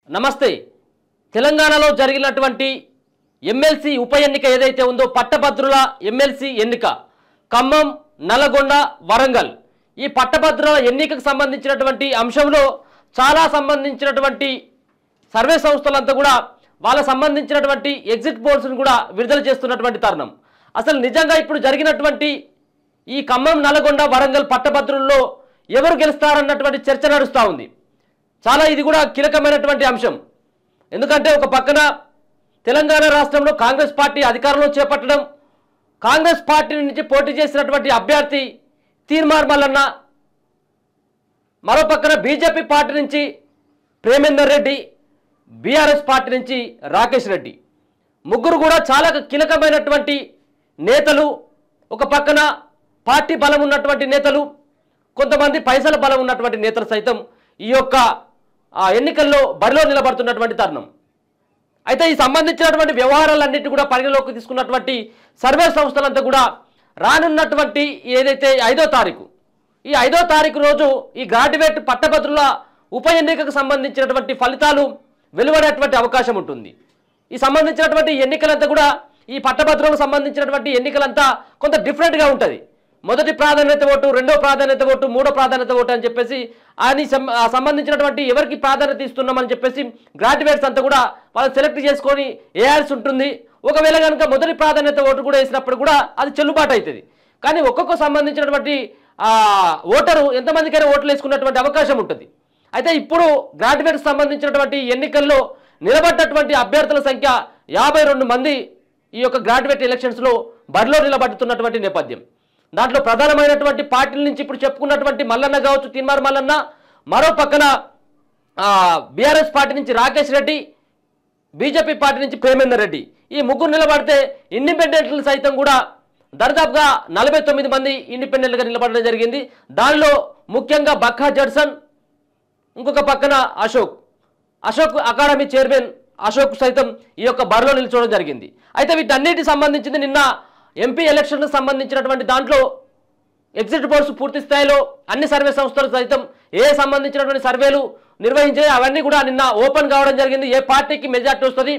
నమస్తే తెలంగాణలో జరిగినటువంటి ఎమ్మెల్సీ ఉప ఎన్నిక ఏదైతే ఉందో పట్టభద్రుల ఎమ్మెల్సీ ఎన్నిక ఖమ్మం నల్లగొండ వరంగల్ ఈ పట్టభద్రుల ఎన్నికకు సంబంధించినటువంటి అంశంలో చాలా సంబంధించినటువంటి సర్వే సంస్థలంతా కూడా వాళ్ళ సంబంధించినటువంటి ఎగ్జిట్ పోల్స్ను కూడా విడుదల చేస్తున్నటువంటి తరుణం అసలు నిజంగా ఇప్పుడు జరిగినటువంటి ఈ ఖమ్మం నల్లగొండ వరంగల్ పట్టభద్రుల్లో ఎవరు గెలుస్తారన్నటువంటి చర్చ నడుస్తూ ఉంది చాలా ఇది కూడా కీలకమైనటువంటి అంశం ఎందుకంటే ఒక పక్కన తెలంగాణ రాష్ట్రంలో కాంగ్రెస్ పార్టీ అధికారంలో చేపట్టడం కాంగ్రెస్ పార్టీ నుంచి పోటీ చేసినటువంటి అభ్యర్థి తీర్మార్ మల్లన్న మరో పక్కన బీజేపీ పార్టీ నుంచి ప్రేమేందర్ రెడ్డి బీఆర్ఎస్ పార్టీ నుంచి రాకేష్ రెడ్డి ముగ్గురు కూడా చాలా కీలకమైనటువంటి నేతలు ఒక పక్కన పార్టీ బలం ఉన్నటువంటి నేతలు కొంతమంది పైసల బలం ఉన్నటువంటి నేతలు సైతం ఈ యొక్క ఎన్నికల్లో బరిలో నిలబడుతున్నటువంటి తరుణం అయితే ఈ సంబంధించినటువంటి వ్యవహారాలన్నిటి కూడా పరిగణలోకి తీసుకున్నటువంటి సర్వే సంస్థలంతా కూడా రానున్నటువంటి ఏదైతే 5వ తారీఖు ఈ 5వ తారీఖు రోజు ఈ గ్రాడ్యుయేట్ పట్టభద్రుల ఉప ఎన్నికకు సంబంధించినటువంటి ఫలితాలు వెలువడేటువంటి అవకాశం ఉంటుంది ఈ సంబంధించినటువంటి ఎన్నికలంతా కూడా ఈ పట్టభద్రులకు సంబంధించినటువంటి ఎన్నికలంతా కొంత డిఫరెంట్గా ఉంటుంది మొదటి ప్రాధాన్యత ఓటు రెండో ప్రాధాన్యత ఓటు మూడో ప్రాధాన్యత ఓటు అని చెప్పేసి అని సంబంధించినటువంటి ఎవరికి ప్రాధాన్యత ఇస్తున్నామని చెప్పేసి గ్రాడ్యుయేట్స్ అంతా కూడా వాళ్ళు సెలెక్ట్ చేసుకొని వేయాల్సి ఉంటుంది ఒకవేళ కనుక మొదటి ప్రాధాన్యత ఓటు కూడా వేసినప్పుడు కూడా అది చెల్లుబాటు అవుతుంది కానీ ఒక్కొక్క సంబంధించినటువంటి ఓటరు ఎంతమందికైనా ఓట్లు వేసుకున్నటువంటి అవకాశం ఉంటుంది అయితే ఇప్పుడు గ్రాడ్యుయేట్స్ సంబంధించినటువంటి ఎన్నికల్లో నిలబడ్డటువంటి అభ్యర్థుల సంఖ్య 52 మంది ఈ యొక్క గ్రాడ్యుయేట్ ఎలక్షన్స్లో బరిలో నిలబడుతున్నటువంటి నేపథ్యం దాంట్లో ప్రధానమైనటువంటి పార్టీల నుంచి ఇప్పుడు చెప్పుకున్నటువంటి మల్లన్న కావచ్చు తీన్మార్ మల్లన్న మరో పక్కన బీఆర్ఎస్ పార్టీ నుంచి రాకేష్ రెడ్డి బీజేపీ పార్టీ నుంచి ప్రేమేందర్ రెడ్డి ఈ ముగ్గురు నిలబడితే ఇండిపెండెంట్లు సైతం కూడా దాదాపుగా 49 మంది ఇండిపెండెంట్గా నిలబడడం జరిగింది దానిలో ముఖ్యంగా బక్కా జడ్సన్ ఇంకొక పక్కన అశోక్ అకాడమీ చైర్మన్ అశోక్ సైతం ఈ యొక్క బరిలో నిల్చోవడం జరిగింది అయితే వీటన్నిటికి సంబంధించింది నిన్న ఎంపీ ఎలక్షన్లకు సంబంధించినటువంటి దాంట్లో ఎగ్జిట్ పోల్స్ పూర్తి స్థాయిలో అన్ని సర్వే సంస్థలు సైతం సంబంధించినటువంటి సర్వేలు నిర్వహించాయి అవన్నీ కూడా నిన్న ఓపెన్ కావడం జరిగింది ఏ పార్టీకి మెజార్టీ వస్తుంది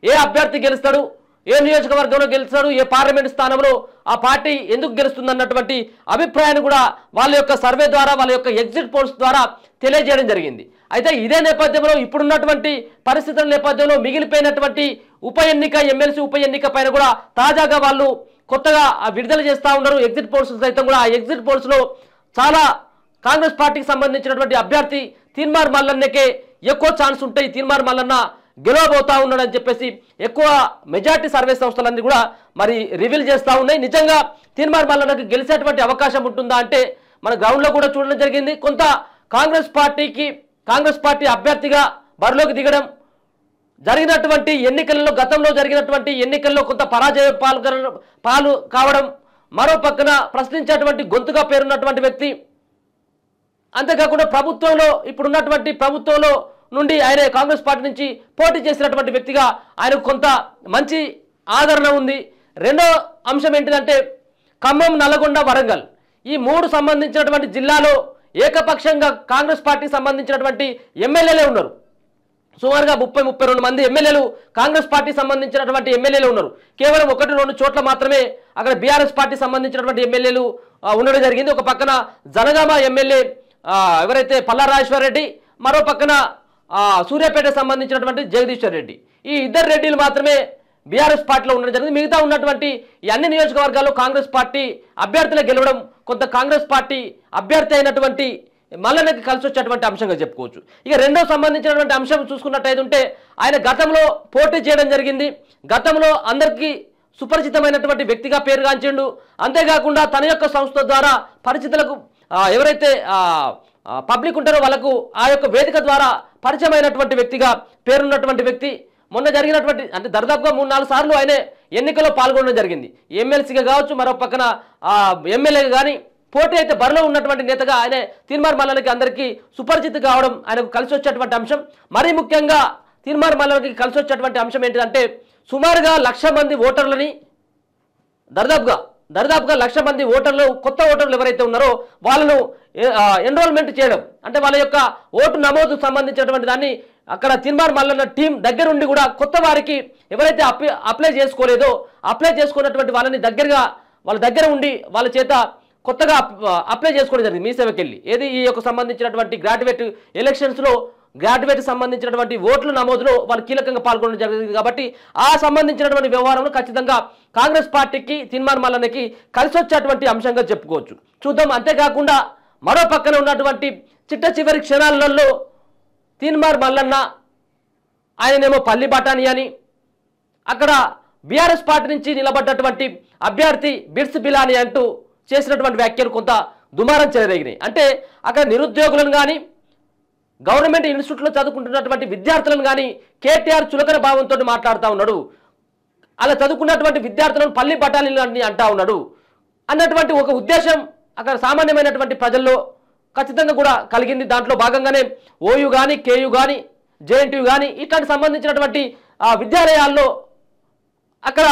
ఏ అభ్యర్థి గెలుస్తాడు ఏ నియోజకవర్గంలో గెలుస్తాడు ఏ పార్లమెంట్ స్థానంలో ఆ పార్టీ ఎందుకు గెలుస్తుంది అన్నటువంటి అభిప్రాయాన్ని కూడా వాళ్ళ యొక్క సర్వే ద్వారా వాళ్ళ యొక్క ఎగ్జిట్ పోల్స్ ద్వారా తెలియజేయడం జరిగింది అయితే ఇదే నేపథ్యంలో ఇప్పుడున్నటువంటి పరిస్థితుల నేపథ్యంలో మిగిలిపోయినటువంటి ఉప ఎన్నిక ఎమ్మెల్సీ ఉప ఎన్నిక పైన కూడా తాజాగా వాళ్ళు కొత్తగా విడుదల చేస్తూ ఉన్నారు ఎగ్జిట్ పోల్స్ సైతం కూడా ఆ ఎగ్జిట్ పోల్స్లో చాలా కాంగ్రెస్ పార్టీకి సంబంధించినటువంటి అభ్యర్థి తీన్మార్ మల్లన్నకే ఎక్కువ ఛాన్స్ ఉంటాయి తీన్మార్ మల్లన్న గెలవబోతా ఉన్నాడని చెప్పేసి ఎక్కువ మెజార్టీ సర్వే సంస్థలన్నీ కూడా మరి రివీల్ చేస్తూ ఉన్నాయి నిజంగా తీన్మార్ మల్లన్నకు గెలిచేటువంటి అవకాశం ఉంటుందా అంటే మన గ్రౌండ్లో కూడా చూడడం జరిగింది కొంత కాంగ్రెస్ పార్టీ అభ్యర్థిగా బరిలోకి దిగడం జరిగినటువంటి ఎన్నికల్లో గతంలో జరిగినటువంటి ఎన్నికల్లో కొంత పరాజయ పాలు కావడం మరో పక్కన ప్రశ్నించేటువంటి గొంతుగా పేరున్నటువంటి వ్యక్తి అంతేకాకుండా ఇప్పుడున్నటువంటి ప్రభుత్వంలో నుండి ఆయన కాంగ్రెస్ పార్టీ నుంచి పోటీ చేసినటువంటి వ్యక్తిగా ఆయనకు కొంత మంచి ఆదరణ ఉంది రెండో అంశం ఏంటిదంటే ఖమ్మం నల్లగొండ వరంగల్ ఈ మూడు సంబంధించినటువంటి జిల్లాలో ఏకపక్షంగా కాంగ్రెస్ పార్టీకి సంబంధించినటువంటి ఎమ్మెల్యేలే ఉన్నారు సుమారుగా 32 మంది ఎమ్మెల్యేలు కాంగ్రెస్ పార్టీ సంబంధించినటువంటి ఎమ్మెల్యేలు ఉన్నారు కేవలం 1-2 చోట్ల మాత్రమే అక్కడ బీఆర్ఎస్ పార్టీ సంబంధించినటువంటి ఎమ్మెల్యేలు ఉండడం జరిగింది ఒక పక్కన జనగామ ఎమ్మెల్యే ఎవరైతే పల్లారాజేశ్వర్ రెడ్డి మరో పక్కన సూర్యాపేట సంబంధించినటువంటి జగదీశ్వర్ రెడ్డి ఈ ఇద్దరు రెడ్డిలు మాత్రమే బీఆర్ఎస్ పార్టీలో ఉండడం జరిగింది మిగతా ఉన్నటువంటి ఈ అన్ని నియోజకవర్గాల్లో కాంగ్రెస్ పార్టీ అభ్యర్థులు గెలవడం కొంత కాంగ్రెస్ పార్టీ అభ్యర్థి అయినటువంటి మల్లన్నకి కలిసి వచ్చేటువంటి అంశంగా చెప్పుకోవచ్చు ఇక రెండో సంబంధించినటువంటి అంశం చూసుకున్నట్టయితే ఆయన గతంలో పోటీ చేయడం జరిగింది గతంలో అందరికీ సుపరిచితమైనటువంటి వ్యక్తిగా పేరుగాంచిండు అంతేకాకుండా తన యొక్క సంస్థ ద్వారా పరిచితులకు ఎవరైతే పబ్లిక్ ఉంటారో వాళ్ళకు ఆ యొక్క వేదిక ద్వారా పరిచయమైనటువంటి వ్యక్తిగా పేరున్నటువంటి వ్యక్తి మొన్న జరిగినటువంటి అంటే దాదాపుగా 3-4 సార్లు ఆయన ఎన్నికల్లో పాల్గొనడం జరిగింది ఎమ్మెల్సీగా కావచ్చు మరో పక్కన ఎమ్మెల్యేగా కానీ పోటీ అయితే బరిలో ఉన్నటువంటి నేతగా ఆయన తీన్మార్ మల్లన్నకి అందరికీ సుపరిచిత కావడం ఆయనకు కలిసి వచ్చేటువంటి అంశం మరీ ముఖ్యంగా తీన్మార్ మల్లన్నకి కలిసి వచ్చేటువంటి అంశం ఏంటంటే సుమారుగా 1,00,000 మంది ఓటర్లని దాదాపుగా 1,00,000 మంది ఓటర్లు కొత్త ఓటర్లు ఎవరైతే ఉన్నారో వాళ్ళను ఎన్రోల్మెంట్ చేయడం అంటే వాళ్ళ యొక్క ఓటు నమోదు సంబంధించినటువంటి దాన్ని అక్కడ తీన్మార్ మల్లన్న టీం దగ్గరుండి కూడా కొత్త వారికి ఎవరైతే అప్లై చేసుకోలేదో అప్లై చేసుకున్నటువంటి వాళ్ళని వాళ్ళ దగ్గర ఉండి వాళ్ళ చేత కొత్తగా అప్లై చేసుకోవడం జరిగింది మీ సేవకి వెళ్ళి. ఏది ఈ యొక్క సంబంధించినటువంటి గ్రాడ్యుయేట్ ఎలక్షన్స్లో గ్రాడ్యుయేట్ సంబంధించినటువంటి ఓట్ల నమోదులో వాళ్ళు కీలకంగా పాల్గొనడం జరిగింది. కాబట్టి ఆ సంబంధించినటువంటి వ్యవహారంలో ఖచ్చితంగా కాంగ్రెస్ పార్టీకి తీన్మార్ మల్లన్నకి కలిసి వచ్చేటువంటి అంశంగా చెప్పుకోవచ్చు. చూద్దాం. అంతేకాకుండా మరో పక్కన ఉన్నటువంటి చిట్ట చివరి క్షణాలలో తీన్మార్ మల్లన్న ఆయననేమో పల్లి బఠానీ అని అక్కడ బీఆర్ఎస్ పార్టీ నుంచి నిలబడ్డటువంటి అభ్యర్థి బిర్స్ బిలానీ అంటూ చేసినటువంటి వ్యాఖ్యలు కొంత దుమారం చెలరేగినాయి. అంటే అక్కడ నిరుద్యోగులను కానీ గవర్నమెంట్ ఇన్స్టిట్యూట్లో చదువుకుంటున్నటువంటి విద్యార్థులను కానీ కేటీఆర్ చులకన భావంతో మాట్లాడుతూ ఉన్నాడు. అలా చదువుకున్నటువంటి విద్యార్థులను పల్లి బఠానీలు అని అంటా ఉన్నాడు అన్నటువంటి ఒక ఉద్దేశం అక్కడ సామాన్యమైనటువంటి ప్రజల్లో ఖచ్చితంగా కూడా కలిగింది. దాంట్లో భాగంగానే ఓయూ కానీ కేయూ కానీ జేఎన్టీయూ కానీ ఇట్లాంటి సంబంధించినటువంటి విద్యాలయాల్లో అక్కడ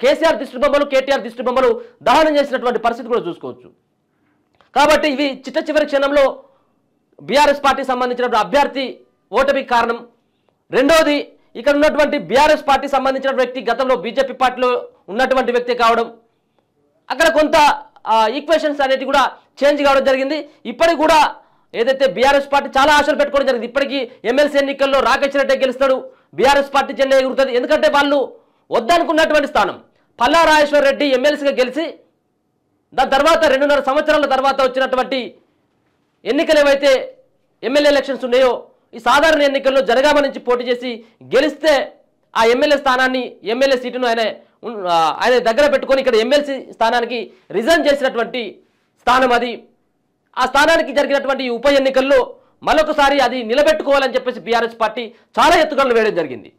కేసీఆర్ దిష్టి బొమ్మలు కేటీఆర్ దిష్టి బొమ్మలు దహనం చేసినటువంటి పరిస్థితి కూడా చూసుకోవచ్చు. కాబట్టి ఇవి చిట్ట చివరి క్షణంలో బీఆర్ఎస్ పార్టీకి సంబంధించినటువంటి అభ్యర్థి ఓటమికి కారణం. రెండోది ఇక్కడ ఉన్నటువంటి బీఆర్ఎస్ పార్టీ సంబంధించిన వ్యక్తి గతంలో బీజేపీ పార్టీలో ఉన్నటువంటి వ్యక్తి కావడం అక్కడ కొంత ఈక్వేషన్స్ అనేది కూడా చేంజ్ కావడం జరిగింది. ఇప్పటికి కూడా ఏదైతే బీఆర్ఎస్ పార్టీ చాలా ఆశలు పెట్టుకోవడం జరిగింది. ఇప్పటికీ ఎమ్మెల్సీ ఎన్నికల్లో రాకేష్ రెడ్డి గెలుస్తాడు, బీఆర్ఎస్ పార్టీ జెండా ఎగురుతుంది. ఎందుకంటే వాళ్ళు వద్దనుకున్నటువంటి స్థానం పల్లా రాజేశ్వర్ రెడ్డి ఎమ్మెల్సీగా గెలిచి దాని తర్వాత 2.5 సంవత్సరాల తర్వాత వచ్చినటువంటి ఎన్నికలు ఏవైతే ఎమ్మెల్యే ఎలక్షన్స్ ఉన్నాయో ఈ సాధారణ ఎన్నికల్లో జనగామ నుంచి పోటీ చేసి గెలిస్తే ఆ ఎమ్మెల్యే స్థానాన్ని ఎమ్మెల్యే సీటును ఆయన దగ్గర పెట్టుకొని ఇక్కడ ఎమ్మెల్సీ స్థానానికి రిజైన్ చేసినటువంటి స్థానం అది. ఆ స్థానానికి జరిగినటువంటి ఉప ఎన్నికల్లో మరొకసారి అది నిలబెట్టుకోవాలని చెప్పేసి బీఆర్ఎస్ పార్టీ చాలా ఎత్తుగడలు వేయడం జరిగింది.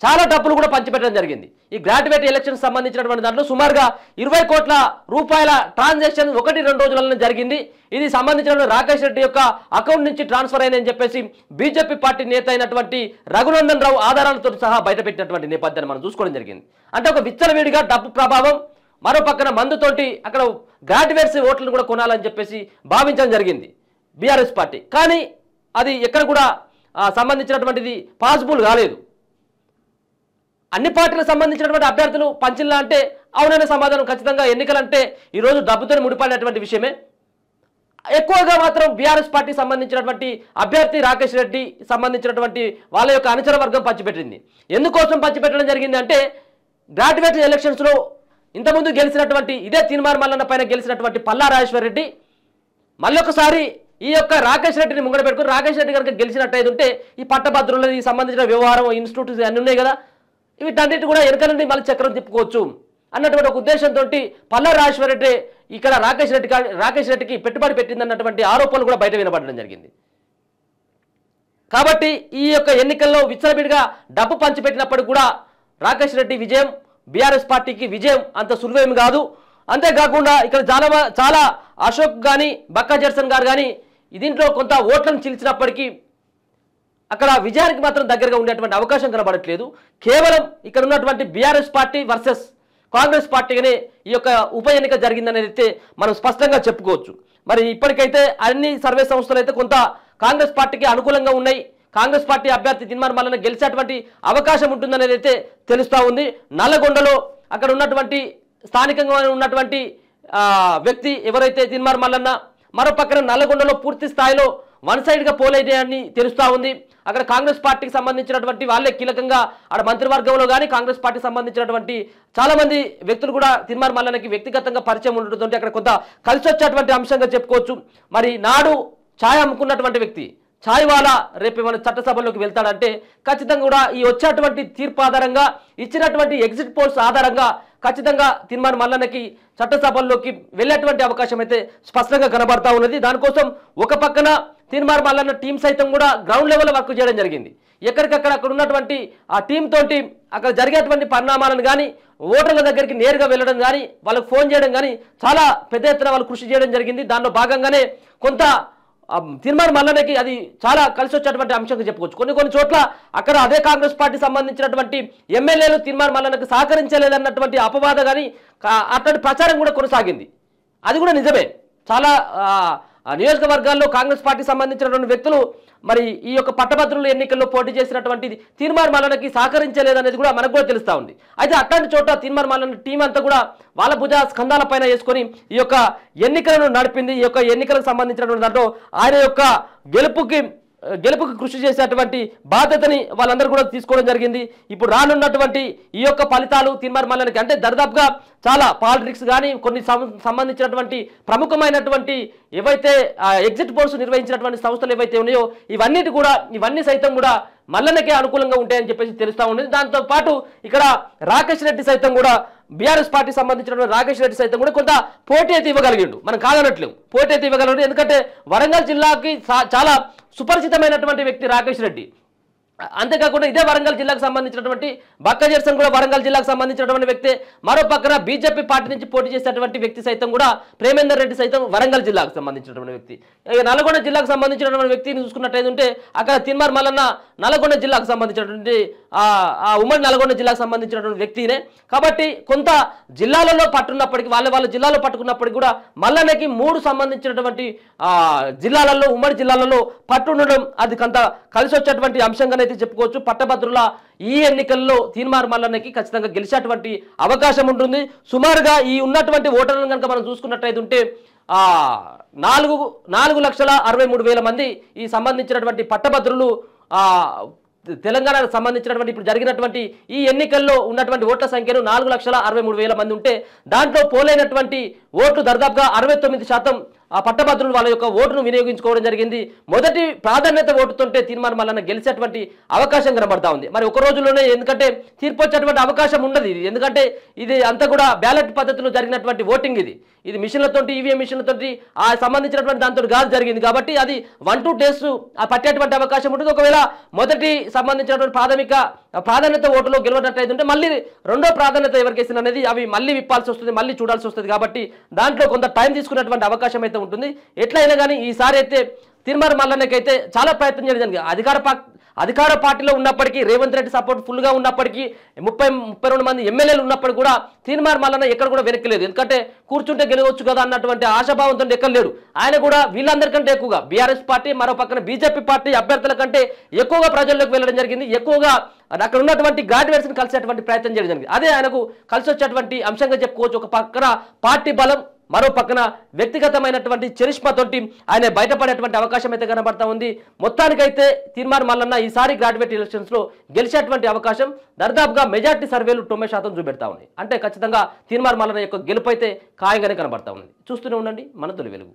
చాలా డబ్బులు కూడా పంచిపెట్టడం జరిగింది. ఈ గ్రాడ్యుయేట్ ఎలక్షన్ సంబంధించినటువంటి దాంట్లో సుమారుగా 20 కోట్ల రూపాయల ట్రాన్సాక్షన్ 1-2 రోజులలో జరిగింది. ఇది సంబంధించిన రాకేష్ రెడ్డి యొక్క అకౌంట్ నుంచి ట్రాన్స్ఫర్ అయిందని చెప్పేసి బీజేపీ పార్టీ నేత అయినటువంటి రఘునందన్ రావు ఆధారాలతో సహా బయటపెట్టినటువంటి నేపథ్యాన్ని మనం చూసుకోవడం జరిగింది. అంటే ఒక విచ్చలవిడిగా డబ్బు ప్రభావం, మరో పక్కన మందుతోటి అక్కడ గ్రాడ్యుయేట్స్ ఓట్లను కూడా కొనాలని చెప్పేసి భావించడం జరిగింది బీఆర్ఎస్ పార్టీ. కానీ అది ఎక్కడ కూడా సంబంధించినటువంటిది పాసిబుల్ కాలేదు. అన్ని పార్టీలకు సంబంధించినటువంటి అభ్యర్థులు పంచిల్లా అంటే అవుననే సమాధానం ఖచ్చితంగా. ఎన్నికలంటే ఈరోజు డబ్బుతో ముడిపడినటువంటి విషయమే. ఎక్కువగా మాత్రం బీఆర్ఎస్ పార్టీకి సంబంధించినటువంటి అభ్యర్థి రాకేష్ రెడ్డి సంబంధించినటువంటి వాళ్ళ యొక్క అనుచర వర్గం పంచిపెట్టింది. ఎందుకోసం పంచిపెట్టడం జరిగింది అంటే గ్రాడ్యుయేట్ ఎలక్షన్స్లో ఇంతకుముందు గెలిచినటువంటి ఇదే తీన్మార్ మల్లన్న పైన గెలిచినటువంటి పల్లా రాజేశ్వర్ రెడ్డి మళ్ళొకసారి ఈ యొక్క రాకేష్ రెడ్డిని ముంగడ పెట్టుకుని రాకేష్ రెడ్డి కనుక గెలిచినట్టయితే ఉంటే ఈ పట్టభద్రులకి సంబంధించిన వ్యవహారం ఇన్స్టిట్యూట్స్ అన్నీ ఉన్నాయి కదా, వీటన్నిటి కూడా వెనక నుండి మళ్ళీ చక్రం తిప్పుకోవచ్చు అన్నటువంటి ఒక ఉద్దేశంతో పల్లా రాజేశ్వర్ రెడ్డి ఇక్కడ రాకేష్ రెడ్డికి పెట్టుబడి పెట్టిందన్నటువంటి ఆరోపణలు కూడా బయట వినబడడం జరిగింది. కాబట్టి ఈ యొక్క ఎన్నికల్లో విచ్చలవిడిగా డబ్బు పంచిపెట్టినప్పుడు కూడా రాకేష్ రెడ్డి విజయం బీఆర్ఎస్ పార్టీకి విజయం అంత సులువేమి కాదు. అంతేకాకుండా ఇక్కడ చాలా అశోక్ కానీ బక్కా జెర్సన్ గారు కానీ దీంట్లో కొంత ఓట్లను చీల్చినప్పటికీ అక్కడ విజయానికి మాత్రం దగ్గరగా ఉండేటువంటి అవకాశం కనబడట్లేదు. కేవలం ఇక్కడ ఉన్నటువంటి బీఆర్ఎస్ పార్టీ వర్సెస్ కాంగ్రెస్ పార్టీగానే ఈ యొక్క ఉప ఎన్నిక జరిగిందనేది అయితే మనం స్పష్టంగా చెప్పుకోవచ్చు. మరి ఇప్పటికైతే అన్ని సర్వే సంస్థలు అయితే కొంత కాంగ్రెస్ పార్టీకి అనుకూలంగా ఉన్నాయి. కాంగ్రెస్ పార్టీ అభ్యర్థి తీన్మార్ మల్లన్న గెలిచేటువంటి అవకాశం ఉంటుందనేది అయితే తెలుస్తూ ఉంది. నల్లగొండలో అక్కడ ఉన్నటువంటి స్థానికంగా ఉన్నటువంటి వ్యక్తి ఎవరైతే తీన్మార్ మల్లన్న, మరో పక్కన నల్లగొండలో పూర్తి స్థాయిలో వన్ సైడ్గా పోలేదని తెలుస్తూ ఉంది. అక్కడ కాంగ్రెస్ పార్టీకి సంబంధించినటువంటి వాళ్ళే కీలకంగా అక్కడ మంత్రివర్గంలో కానీ కాంగ్రెస్ పార్టీకి సంబంధించినటువంటి చాలా మంది వ్యక్తులు కూడా తీన్మార్ మల్లన్నకి వ్యక్తిగతంగా పరిచయం ఉండడంతో అక్కడ కొంత కలిసి వచ్చేటువంటి అంశంగా చెప్పుకోవచ్చు. మరి నాడు ఛాయ్ అమ్ముకున్నటువంటి వ్యక్తి ఛాయ్ వాలా రేపు ఏమైనా చట్టసభలోకి వెళ్తాడంటే ఖచ్చితంగా కూడా ఈ వచ్చేటువంటి తీర్పు ఆధారంగా ఇచ్చినటువంటి ఎగ్జిట్ పోల్స్ ఆధారంగా ఖచ్చితంగా తీన్మార్ మల్లన్నకి చట్టసభల్లోకి వెళ్ళేటువంటి అవకాశం అయితే స్పష్టంగా కనబడతా ఉన్నది. దానికోసం ఒక పక్కన తీన్మార్ మల్లన్న టీం సైతం కూడా గ్రౌండ్ లెవెల్లో వర్క్ చేయడం జరిగింది. ఎక్కడికక్కడ అక్కడ ఉన్నటువంటి ఆ టీం తోటి అక్కడ జరిగేటువంటి పరిణామాలను కానీ ఓటర్ల దగ్గరికి నేరుగా వెళ్ళడం కానీ వాళ్ళకి ఫోన్ చేయడం కానీ చాలా పెద్ద ఎత్తున వాళ్ళు కృషి చేయడం జరిగింది. దానిలో భాగంగానే కొంత తీన్మార్ మల్లన్నకి అది చాలా కలిసి వచ్చేటువంటి అంశంగా చెప్పుకోవచ్చు. కొన్ని చోట్ల అక్కడ అదే కాంగ్రెస్ పార్టీ సంబంధించినటువంటి ఎమ్మెల్యేలు తీన్మార్ మల్లన్నకు సహకరించలేదన్నటువంటి అపవాద కానీ అట్లాంటి ప్రచారం కూడా కొనసాగింది. అది కూడా నిజమే. చాలా నియోజకవర్గాల్లో కాంగ్రెస్ పార్టీకి సంబంధించినటువంటి వ్యక్తులు మరి ఈ యొక్క పట్టభద్రుల ఎన్నికల్లో పోటీ చేసినటువంటి తీన్మార్ మల్లన్నకి సహకరించలేదనేది కూడా మనకు కూడా తెలుస్తూ ఉంది. అయితే అట్లాంటి చోట తీన్మార్ మల్లన్న టీం అంతా కూడా వాళ్ళ భుజ స్కంధాల పైన వేసుకొని ఈ యొక్క ఎన్నికలను నడిపింది. ఈ యొక్క ఎన్నికలకు సంబంధించినటువంటి దాంట్లో ఆయన యొక్క గెలుపుకి కృషి చేసేటువంటి బాధ్యతని వాళ్ళందరూ కూడా తీసుకోవడం జరిగింది. ఇప్పుడు రానున్నటువంటి ఈ యొక్క ఫలితాలు తీన్మార్ మల్లన్నకి అంటే దర్దాపుగా చాలా పాలిటిక్స్ కానీ కొన్ని సంబంధించినటువంటి ప్రముఖమైనటువంటి ఏవైతే ఎగ్జిట్ పోల్స్ నిర్వహించినటువంటి సంస్థలు ఏవైతే ఉన్నాయో ఇవన్నీ సైతం కూడా మల్లన్నకే అనుకూలంగా ఉంటాయని చెప్పేసి తెలుస్తూ ఉండేది. దాంతో పాటు ఇక్కడ రాకేష్ రెడ్డి సైతం కూడా బీఆర్ఎస్ పార్టీ సంబంధించినటువంటి రాకేష్ రెడ్డి సైతం కూడా కొంత పోటీ అయితే ఇవ్వగలిగిండు, మనం కాదనట్లేము, పోటీ అయితే ఇవ్వగలిగిండు. ఎందుకంటే వరంగల్ జిల్లాకి చాలా సుపరిచితమైనటువంటి వ్యక్తి రాకేష్ రెడ్డి. అంతేకాకుండా ఇదే వరంగల్ జిల్లాకు సంబంధించినటువంటి బక్క జెర్సన్ కూడా వరంగల్ జిల్లాకు సంబంధించినటువంటి వ్యక్తి. మరో పక్కన బీజేపీ పార్టీ నుంచి పోటీ చేసేటువంటి వ్యక్తి సైతం కూడా ప్రేమేందర్ రెడ్డి సైతం వరంగల్ జిల్లాకు సంబంధించినటువంటి వ్యక్తి. నల్గొండ జిల్లాకు సంబంధించినటువంటి వ్యక్తిని చూసుకున్నట్టయితే అక్కడ తీన్మార్ మల్లన్న నల్గొండ జిల్లాకు సంబంధించినటువంటి ఉమ్మడి నల్గొండ జిల్లాకు సంబంధించినటువంటి వ్యక్తినే. కాబట్టి కొంత జిల్లాలలో పట్టున్నప్పటికీ వాళ్ళ జిల్లాలో పట్టుకున్నప్పటికీ కూడా మల్లన్నకి 3 సంబంధించినటువంటి జిల్లాలలో ఉమ్మడి జిల్లాలలో పట్టుండడం అది కొంత కలిసి వచ్చేటువంటి అంశంగా అయితే చెప్పుకోవచ్చు. పట్టభద్రుల ఈ ఎన్నికల్లో తీన్మార్ మల్లన్నకి ఖచ్చితంగా గెలిచేటువంటి అవకాశం ఉంటుంది. సుమారుగా ఈ ఉన్నటువంటి ఓటర్లను కనుక మనం చూసుకున్నట్టయితే 4,63,000 మంది ఈ సంబంధించినటువంటి పట్టభద్రులు తెలంగాణకు సంబంధించినటువంటి ఇప్పుడు జరిగినటువంటి ఈ ఎన్నికల్లో ఉన్నటువంటి ఓట్ల సంఖ్యను 4,63,000 మంది ఉంటే దాంట్లో పోలైనటువంటి ఓట్లు దాదాపుగా 69% ఆ పట్టభద్రులు వాళ్ళ యొక్క ఓటును వినియోగించుకోవడం జరిగింది. మొదటి ప్రాధాన్యత ఓటుతుంటే తీన్మార్ మల్లన్న గెలిచేటువంటి అవకాశం కనబడతా ఉంది. మరి ఒక రోజులోనే ఎందుకంటే తీర్పు వచ్చేటువంటి అవకాశం ఉండదు ఇది, ఎందుకంటే ఇది అంతా కూడా బ్యాలెట్ పద్ధతిలో జరిగినటువంటి ఓటింగ్. ఇది మిషన్లతోటి ఈవీఎం మిషన్లతోటి ఆ సంబంధించినటువంటి దాంతో కాదు జరిగింది కాబట్టి అది 1-2 days పట్టేటువంటి అవకాశం ఉంటుంది. ఒకవేళ మొదటి సంబంధించినటువంటి ప్రాధాన్యత ఓటులో గెలవనట్టయితే మళ్ళీ రెండో ప్రాధాన్యత ఎవరికేసిన అనేది అవి మళ్ళీ విప్పాల్సి వస్తుంది, మళ్ళీ చూడాల్సి వస్తుంది. కాబట్టి దాంట్లో కొంత టైం తీసుకున్నటువంటి అవకాశం అయితే ఉంటుంది. ఎట్లయినా కానీ ఈసారి అయితే తీన్మార్ మల్లన్నకి అయితే చాలా ప్రయత్నం చేయడం జరిగింది. అధికార పార్టీలో ఉన్నప్పటికీ రేవంత్ రెడ్డి సపోర్ట్ ఫుల్గా ఉన్నప్పటికీ 32 మంది ఎమ్మెల్యేలు ఉన్నప్పటికీ కూడా తీన్మార్ మల్లన్న ఎక్కడ కూడా వెనక్కిలేదు. ఎందుకంటే కూర్చుంటే గెలవచ్చు కదా అన్నటువంటి ఆశాభావంతో ఎక్కడ లేడు. ఆయన కూడా వీళ్ళందరికంటే ఎక్కువగా బీఆర్ఎస్ పార్టీ మరో పక్కన బీజేపీ పార్టీ అభ్యర్థుల కంటే ఎక్కువగా ప్రజల్లోకి వెళ్ళడం జరిగింది. ఎక్కువగా అక్కడ ఉన్నటువంటి గ్రాడ్యుయేట్స్ని కలిసేటువంటి ప్రయత్నం చేయడం జరిగింది. అదే ఆయనకు కలిసి వచ్చేటువంటి అంశంగా చెప్పుకోవచ్చు. ఒక పక్కన పార్టీ బలం, మరో పక్కన వ్యక్తిగతమైనటువంటి చరిష్మాతోటి ఆయన బయటపడేటువంటి అవకాశం అయితే కనబడతా ఉంది. మొత్తానికైతే తీన్మార్ మల్లన్న ఈసారి గ్రాడ్యుయేట్ ఎలక్షన్స్లో గెలిచేటువంటి అవకాశం దాదాపుగా మెజార్టీ సర్వేలు 90% చూపెడతా ఉన్నాయి. అంటే ఖచ్చితంగా తీన్మార్ మల్లన్న యొక్క గెలుపు అయితే ఖాయంగానే కనబడతా ఉంది. చూస్తూనే ఉండండి మన తొలి వెలుగు.